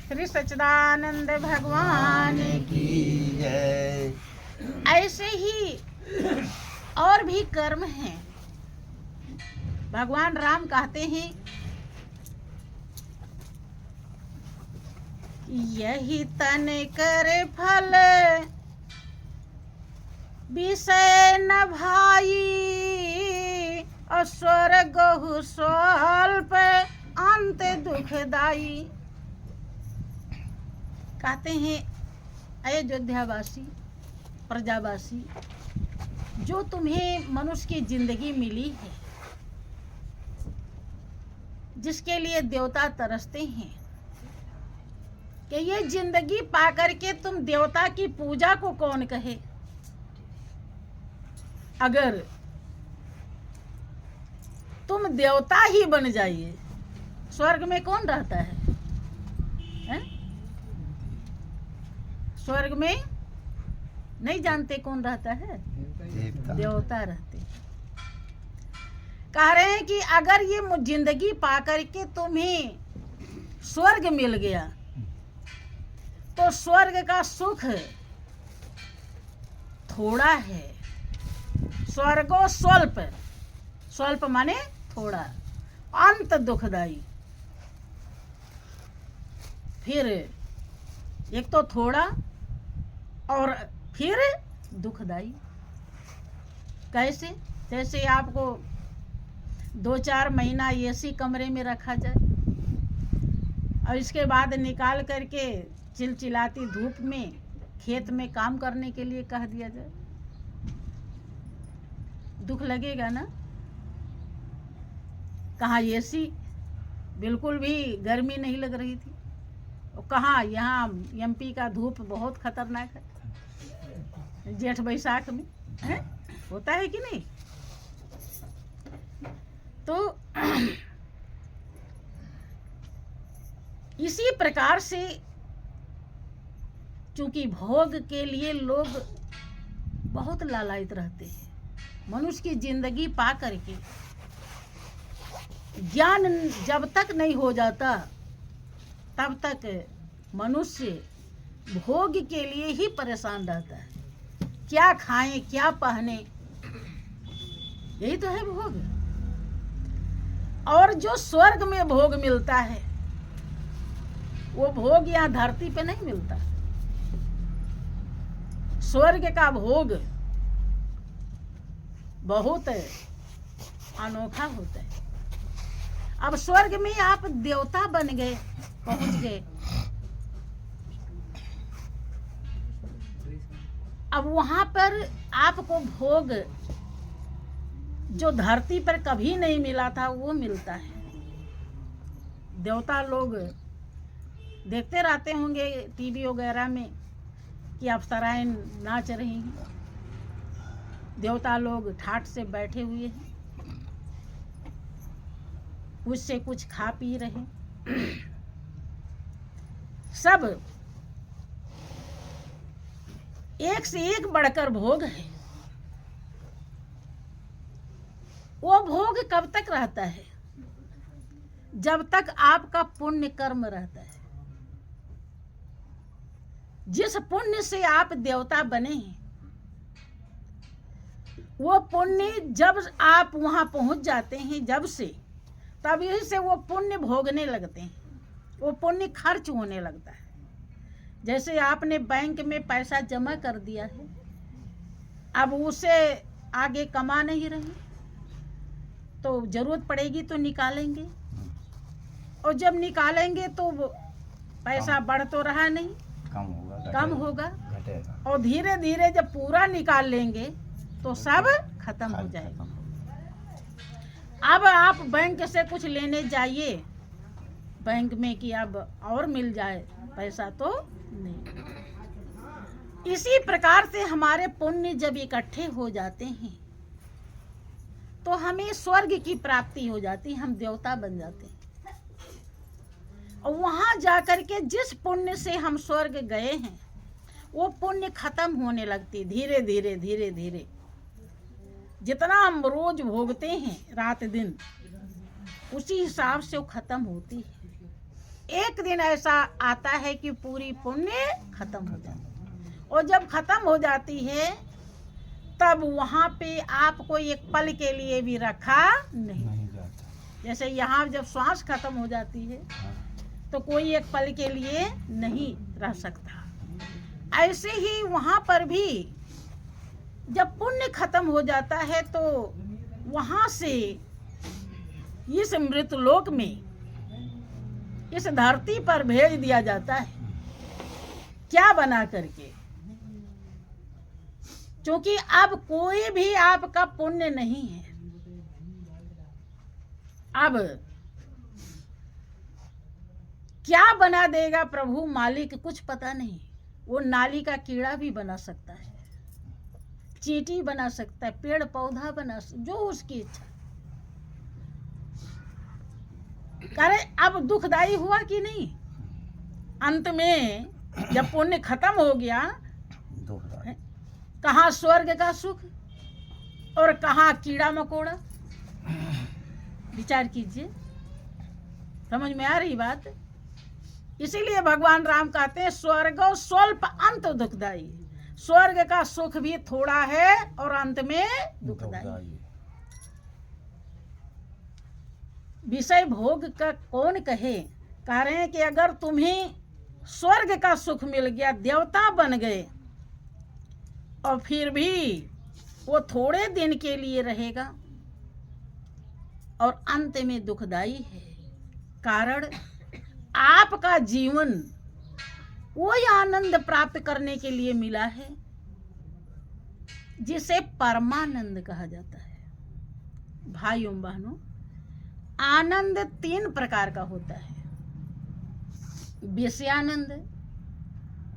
श्री सच्चिदानंद भगवान की जय। ऐसे ही और भी कर्म हैं। भगवान राम कहते हैं यही तन कर फल विषय न भाई, और स्वर्ग स्वल्प अंत दुखदाई। कहते हैं अयोध्यावासी प्रजावासी, जो तुम्हें मनुष्य की जिंदगी मिली है, जिसके लिए देवता तरसते हैं कि ये जिंदगी पाकर के तुम देवता की पूजा को कौन कहे। अगर तुम देवता ही बन जाइए, स्वर्ग में कौन रहता है? स्वर्ग में नहीं जानते कौन रहता है? देवता रहते हैं। कह रहे हैं कि अगर ये जिंदगी पाकर के तुम्हें स्वर्ग मिल गया तो स्वर्ग का सुख थोड़ा है। स्वर्गो स्वल्प, स्वल्प माने थोड़ा, अंत दुखदाई। फिर एक तो थोड़ा और फिर दुखदाई। कैसे? जैसे आपको 2-4 महीना एसी कमरे में रखा जाए और इसके बाद निकाल करके चिलचिलाती धूप में खेत में काम करने के लिए कह दिया जाए, दुख लगेगा ना? कहाँ एसी, बिल्कुल भी गर्मी नहीं लग रही थी। और कहाँ यहाँ एमपी का धूप बहुत खतरनाक है, जेठ बैसाख में है? होता है कि नहीं? तो इसी प्रकार से चूंकि भोग के लिए लोग बहुत लालायित रहते हैं, मनुष्य की जिंदगी पा करके ज्ञान जब तक नहीं हो जाता तब तक मनुष्य भोग के लिए ही परेशान रहता है। क्या खाएं, क्या पहने, यही तो है भोग। और जो स्वर्ग में भोग मिलता है वो भोग यहाँ धरती पे नहीं मिलता। स्वर्ग का भोग बहुत अनोखा होता है। अब स्वर्ग में आप देवता बन गए, पहुंच गए, अब वहां पर आपको भोग जो धरती पर कभी नहीं मिला था वो मिलता है। देवता लोग देखते रहते होंगे टीवी वगैरह में कि अप्सराएं नाच रही हैं, देवता लोग ठाट से बैठे हुए हैं, कुछ से कुछ खा पी रहे हैं। सब एक से एक बढ़कर भोग है। वो भोग कब तक रहता है? जब तक आपका पुण्य कर्म रहता है। जिस पुण्य से आप देवता बने हैं, वो पुण्य जब आप वहां पहुंच जाते हैं, जब से तभी से वो पुण्य भोगने लगते हैं, वो पुण्य खर्च होने लगता है। जैसे आपने बैंक में पैसा जमा कर दिया है, अब उसे आगे कमा नहीं रहे तो जरूरत पड़ेगी तो निकालेंगे, और जब निकालेंगे तो पैसा बढ़ तो रहा नहीं, कम होगा, और धीरे धीरे जब पूरा निकाल लेंगे तो सब खत्म हो जाएगा। अब आप बैंक से कुछ लेने जाइए बैंक में कि अब और मिल जाए पैसा, तो नहीं। इसी प्रकार से हमारे पुण्य जब इकट्ठे हो जाते हैं तो हमें स्वर्ग की प्राप्ति हो जाती है, हम देवता बन जाते हैं। और वहां जाकर के जिस पुण्य से हम स्वर्ग गए हैं वो पुण्य खत्म होने लगती है धीरे धीरे धीरे धीरे। जितना हम रोज भोगते हैं रात दिन, उसी हिसाब से वो खत्म होती है। एक दिन ऐसा आता है कि पूरी पुण्य खत्म हो जाती है, और जब खत्म हो जाती है तब वहाँ पे आपको एक पल के लिए भी रखा नहीं जाता। जैसे यहाँ जब श्वास खत्म हो जाती है तो कोई एक पल के लिए नहीं रह सकता, ऐसे ही वहाँ पर भी जब पुण्य खत्म हो जाता है तो वहाँ से इस मृतलोक में इस धरती पर भेज दिया जाता है। क्या बना करके? क्योंकि अब कोई भी आपका पुण्य नहीं है। अब क्या बना देगा प्रभु मालिक कुछ पता नहीं। वो नाली का कीड़ा भी बना सकता है, चींटी बना सकता है, पेड़ पौधा बना जो उसकी इच्छा। अरे अब दुखदाई हुआ कि नहीं? अंत में जब पुण्य खत्म हो गया, कहाँ स्वर्ग का सुख और कहाँ कीड़ा मकोड़ा। विचार कीजिए, समझ में आ रही बात? इसीलिए भगवान राम कहते हैं स्वर्ग स्वल्प अंत दुखदाई। स्वर्ग का सुख भी थोड़ा है और अंत में दुखदाई। विषय भोग का कौन कहे? कह रहे हैं कि अगर तुम्हें स्वर्ग का सुख मिल गया, देवता बन गए, और फिर भी वो थोड़े दिन के लिए रहेगा और अंत में दुखदाई है। कारण आपका जीवन वही आनंद प्राप्त करने के लिए मिला है जिसे परमानंद कहा जाता है। भाइयों बहनों, आनंद 3 प्रकार का होता है: विषयानंद,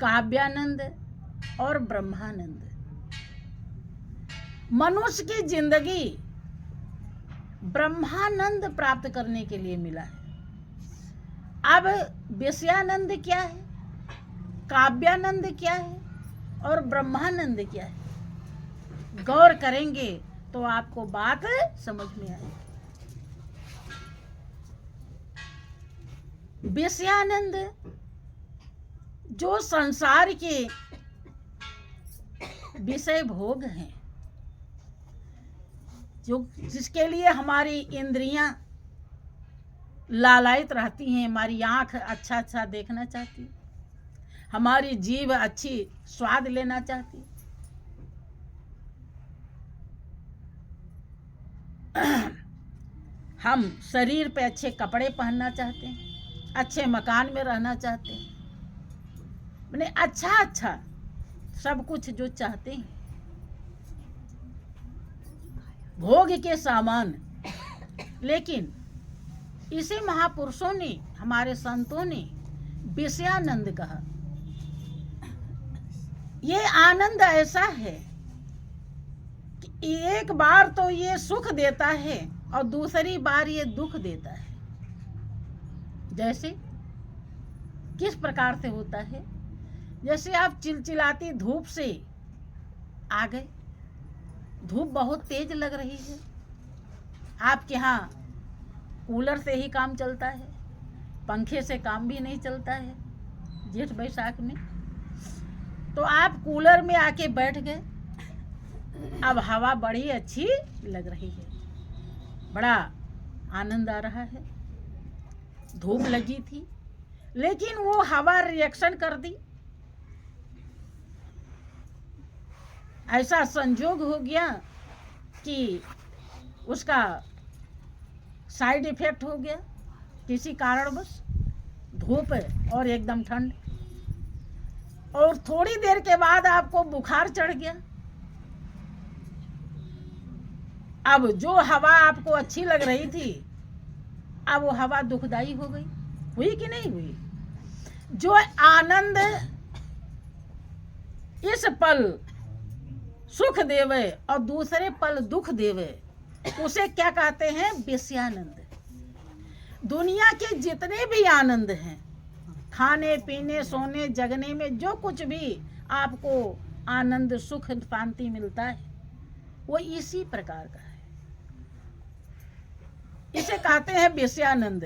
काव्यानंद और ब्रह्मानंद। मनुष्य की जिंदगी ब्रह्मानंद प्राप्त करने के लिए मिला है। अब विषयानंद क्या है, काव्यानंद क्या है और ब्रह्मानंद क्या है? गौर करेंगे तो आपको बात समझ में आएगी। विषयानंद जो संसार के विषय भोग हैं, जो जिसके लिए हमारी इंद्रियां लालायित रहती हैं। हमारी आंख अच्छा अच्छा देखना चाहती है, हमारी जीभ अच्छी स्वाद लेना चाहती है, हम शरीर पे अच्छे कपड़े पहनना चाहते हैं, अच्छे मकान में रहना चाहते हैं, मैंने अच्छा अच्छा सब कुछ जो चाहते हैं, भोग के सामान। लेकिन इसे महापुरुषों ने, हमारे संतों ने विषयानंद कहा। ये आनंद ऐसा है कि एक बार तो ये सुख देता है और दूसरी बार ये दुख देता है। जैसे किस प्रकार से होता है? जैसे आप चिलचिलाती धूप से आ गए, धूप बहुत तेज लग रही है, आपके यहाँ कूलर से ही काम चलता है, पंखे से काम भी नहीं चलता है जेठ बैसाख में, तो आप कूलर में आके बैठ गए। अब हवा बड़ी अच्छी लग रही है, बड़ा आनंद आ रहा है। धूप लगी थी लेकिन वो हवा रिएक्शन कर दी, ऐसा संजोग हो गया कि उसका साइड इफेक्ट हो गया किसी कारणवश। धूप और एकदम ठंड, और थोड़ी देर के बाद आपको बुखार चढ़ गया। अब जो हवा आपको अच्छी लग रही थी, अब वो हवा दुखदाई हो गई। हुई कि नहीं हुई? जो आनंद इस पल सुख देवे और दूसरे पल दुख देवे, उसे क्या कहते हैं? विषयानंद। दुनिया के जितने भी आनंद हैं, खाने पीने सोने जगने में जो कुछ भी आपको आनंद सुख शांति मिलता है, वो इसी प्रकार का है। इसे कहते हैं विषयानंद।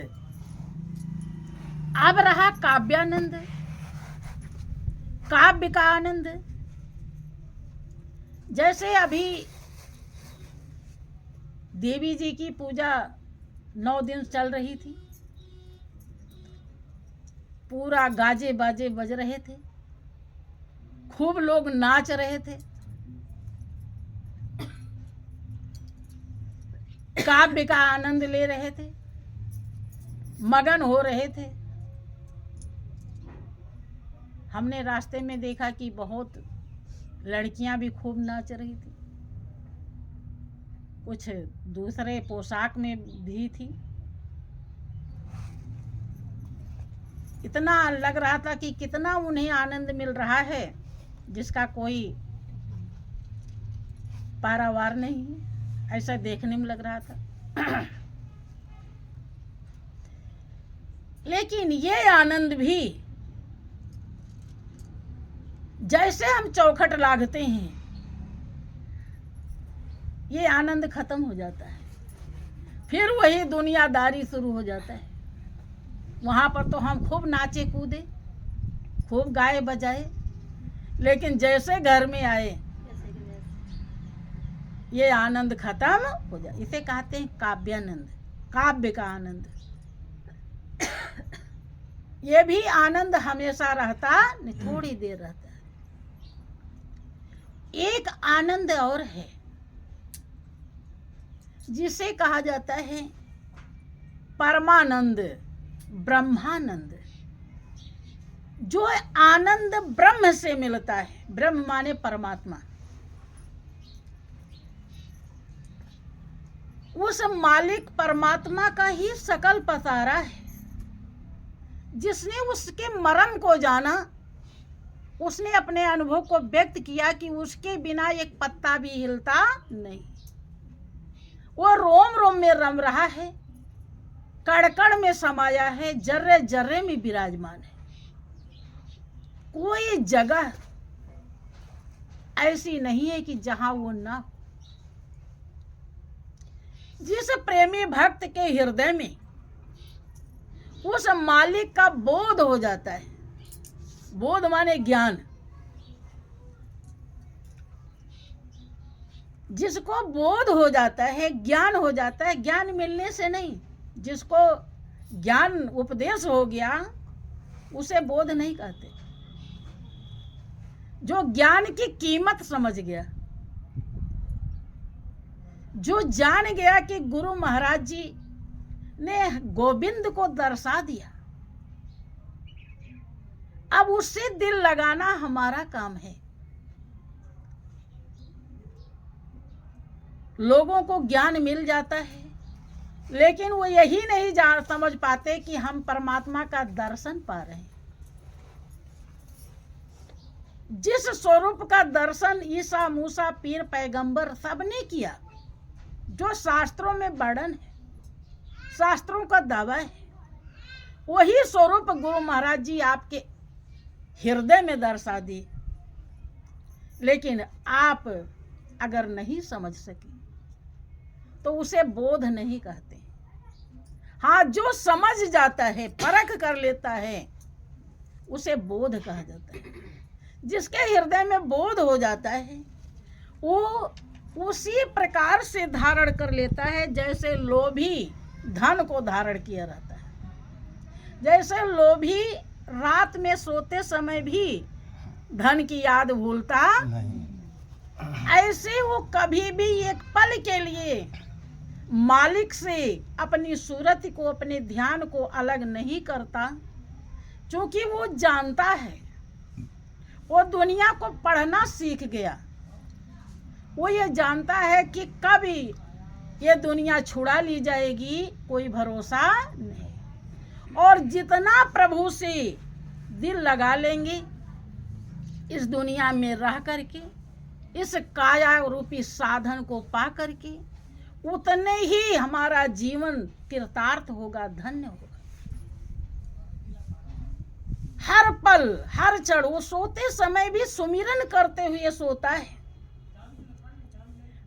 अब रहा काव्यानंद, काव्य का आनंद। जैसे अभी देवी जी की पूजा 9 दिन चल रही थी, पूरा गाजे बाजे बज रहे थे, खूब लोग नाच रहे थे, काव्य का आनंद ले रहे थे, मगन हो रहे थे। हमने रास्ते में देखा कि बहुत लड़कियां भी खूब नाच रही थी, कुछ दूसरे पोशाक में भी थी। इतना लग रहा था कि कितना उन्हें आनंद मिल रहा है जिसका कोई पारावार नहीं है, ऐसा देखने में लग रहा था। लेकिन ये आनंद भी जैसे हम चौखट लागते हैं, ये आनंद खत्म हो जाता है, फिर वही दुनियादारी शुरू हो जाता है। वहां पर तो हम खूब नाचे कूदे, खूब गाए बजाए, लेकिन जैसे घर में आए ये आनंद खत्म हो जाए। इसे कहते हैं काव्यानंद, काव्य का आनंद। ये भी आनंद हमेशा रहता नहीं, थोड़ी देर रहता है। एक आनंद और है जिसे कहा जाता है परमानंद, ब्रह्मानंद। जो आनंद ब्रह्म से मिलता है, ब्रह्म माने परमात्मा, उस मालिक परमात्मा का ही सकल पसारा है। जिसने उसके मर्म को जाना, उसने अपने अनुभव को व्यक्त किया कि उसके बिना एक पत्ता भी हिलता नहीं। वो रोम रोम में रम रहा है, कण कण में समाया है, जर्रे जर्रे में विराजमान है। कोई जगह ऐसी नहीं है कि जहां वो ना हो। जिस प्रेमी भक्त के हृदय में उस मालिक का बोध हो जाता है, बोध माने ज्ञान, जिसको बोध हो जाता है, ज्ञान हो जाता है, ज्ञान मिलने से नहीं, जिसको ज्ञान उपदेश हो गया उसे बोध नहीं कहते। जो ज्ञान की कीमत समझ गया, जो जान गया कि गुरु महाराज जी ने गोविंद को दर्शा दिया, अब उससे दिल लगाना हमारा काम है। लोगों को ज्ञान मिल जाता है, लेकिन वो यही नहीं समझ पाते कि हम परमात्मा का दर्शन पा रहे हैं। जिस स्वरूप का दर्शन ईसा, मूसा, पीर, पैगंबर सबने किया, जो शास्त्रों में वर्णन है, शास्त्रों का दावा है, वही स्वरूप गुरु महाराज जी आपके हृदय में दर्शा दी। लेकिन आप अगर नहीं समझ सके तो उसे बोध नहीं कहते। हाँ, जो समझ जाता है, परख कर लेता है, उसे बोध कहा जाता है। जिसके हृदय में बोध हो जाता है वो उसी प्रकार से धारण कर लेता है जैसे लोभी धन को धारण किया रहता है। जैसे लोभी रात में सोते समय भी धन की याद भूलता नहीं, ऐसे वो कभी भी एक पल के लिए मालिक से अपनी सूरत को, अपने ध्यान को अलग नहीं करता, क्योंकि वो जानता है, वो दुनिया को पढ़ना सीख गया। वो ये जानता है कि कब ये दुनिया छुड़ा ली जाएगी, कोई भरोसा नहीं। और जितना प्रभु से दिल लगा लेंगे इस दुनिया में रह करके, इस काया रूपी साधन को पा करके, उतने ही हमारा जीवन कृतार्थ होगा, धन्य होगा। हर पल, हर क्षण वो सोते समय भी सुमिरन करते हुए सोता है,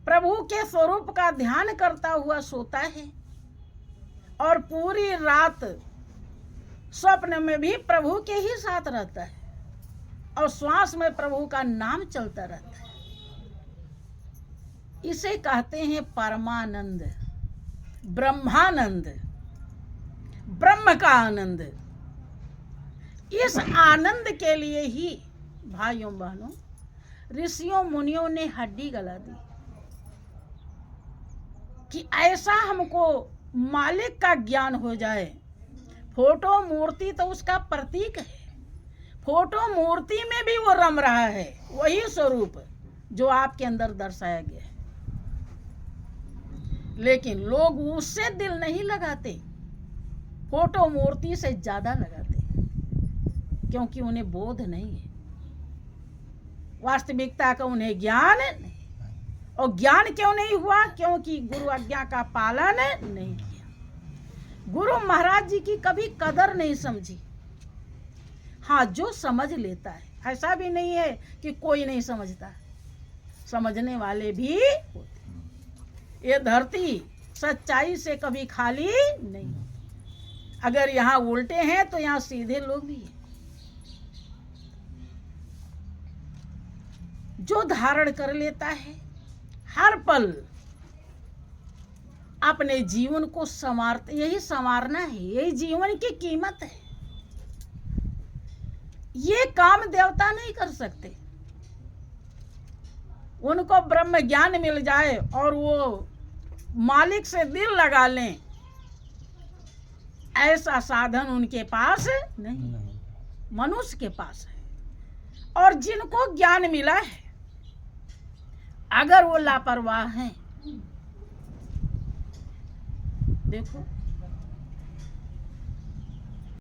प्रभु के स्वरूप का ध्यान करता हुआ सोता है, और पूरी रात स्वप्न में भी प्रभु के ही साथ रहता है और श्वास में प्रभु का नाम चलता रहता है। इसे कहते हैं परमानंद, ब्रह्मानंद, ब्रह्म का आनंद। इस आनंद के लिए ही भाइयों बहनों ऋषियों मुनियों ने हड्डी गला दी कि ऐसा हमको मालिक का ज्ञान हो जाए। फोटो मूर्ति तो उसका प्रतीक है, फोटो मूर्ति में भी वो रम रहा है, वही स्वरूप जो आपके अंदर दर्शाया गया है। लेकिन लोग उससे दिल नहीं लगाते, फोटो मूर्ति से ज्यादा लगाते, क्योंकि उन्हें बोध नहीं है, वास्तविकता का उन्हें ज्ञान नहीं। और ज्ञान क्यों नहीं हुआ? क्योंकि गुरु आज्ञा का पालन नहीं किया। गुरु महाराज जी की कभी कदर नहीं समझी। हाँ, जो समझ लेता है, ऐसा भी नहीं है कि कोई नहीं समझता, समझने वाले भी होते। ये धरती सच्चाई से कभी खाली नहीं। अगर यहाँ उल्टे हैं तो यहाँ सीधे लोग भी हैं। जो धारण कर लेता है हर पल अपने जीवन को संवारते, यही संवारना है, यही जीवन की कीमत है। ये काम देवता नहीं कर सकते। उनको ब्रह्म ज्ञान मिल जाए और वो मालिक से दिल लगा लें, ऐसा साधन उनके पास नहीं, मनुष्य के पास है। और जिनको ज्ञान मिला है, अगर वो लापरवाह हैं, देखो